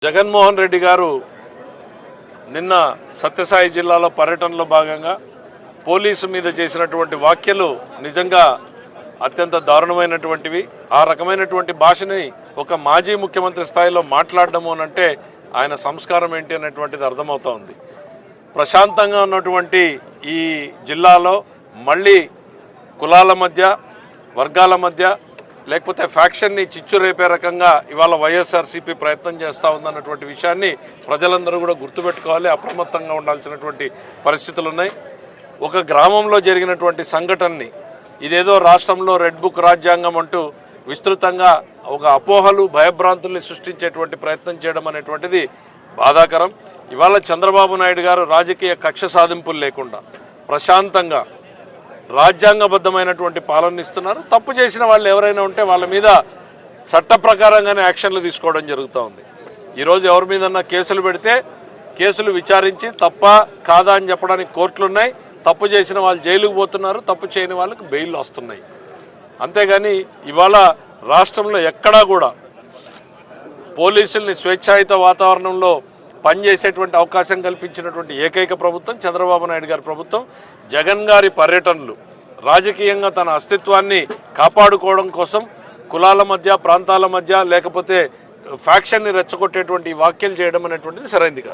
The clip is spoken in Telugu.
జగన్మోహన్ రెడ్డి గారు నిన్న సత్యసాయి జిల్లాలో పర్యటనలో భాగంగా పోలీసు మీద చేసినటువంటి వ్యాఖ్యలు నిజంగా అత్యంత దారుణమైనటువంటివి. ఆ రకమైనటువంటి భాషని ఒక మాజీ ముఖ్యమంత్రి స్థాయిలో మాట్లాడడము అంటే ఆయన సంస్కారం ఏంటి అనేటువంటిది అర్థమవుతా ఉంది. ప్రశాంతంగా ఉన్నటువంటి ఈ జిల్లాలో మళ్ళీ కులాల మధ్య, వర్గాల మధ్య, లేకపోతే ఫ్యాక్షన్ని చిచ్చు రేపే రకంగా ఇవాళ వైఎస్ఆర్సీపీ ప్రయత్నం చేస్తూ ఉందన్నటువంటి విషయాన్ని ప్రజలందరూ కూడా గుర్తుపెట్టుకోవాలి. అప్రమత్తంగా ఉండాల్సినటువంటి పరిస్థితులు ఉన్నాయి. ఒక గ్రామంలో జరిగినటువంటి సంఘటనని ఇదేదో రాష్ట్రంలో రెడ్ బుక్ రాజ్యాంగం అంటూ విస్తృతంగా ఒక అపోహలు, భయభ్రాంతుల్ని సృష్టించేటువంటి ప్రయత్నం చేయడం అనేటువంటిది బాధాకరం. ఇవాళ చంద్రబాబు నాయుడు గారు రాజకీయ కక్ష సాధింపులు లేకుండా ప్రశాంతంగా రాజ్యాంగబద్ధమైనటువంటి పాలన ఇస్తున్నారు. తప్పు చేసిన వాళ్ళు ఎవరైనా ఉంటే వాళ్ళ మీద చట్ట ప్రకారంగానే యాక్షన్లు తీసుకోవడం జరుగుతూ ఉంది. ఈరోజు ఎవరి మీదన్నా కేసులు పెడితే కేసులు విచారించి తప్ప కాదా అని చెప్పడానికి కోర్టులు ఉన్నాయి. తప్పు చేసిన వాళ్ళు జైలుకు పోతున్నారు, తప్పు చేయని వాళ్ళకి బెయిల్ వస్తున్నాయి. అంతేగాని ఇవాళ రాష్ట్రంలో ఎక్కడా కూడా పోలీసుల్ని స్వేచ్ఛాయుత వాతావరణంలో పనిచేసేటువంటి అవకాశం కల్పించినటువంటి ఏకైక ప్రభుత్వం చంద్రబాబు నాయుడు గారి ప్రభుత్వం. జగన్ గారి పర్యటనలు రాజకీయంగా తన అస్తిత్వాన్ని కాపాడుకోవడం కోసం కులాల మధ్య, ప్రాంతాల మధ్య, లేకపోతే ఫ్యాక్షన్ని రెచ్చగొట్టేటువంటి వ్యాఖ్యలు చేయడం అనేటువంటిది సరైనది కాదు.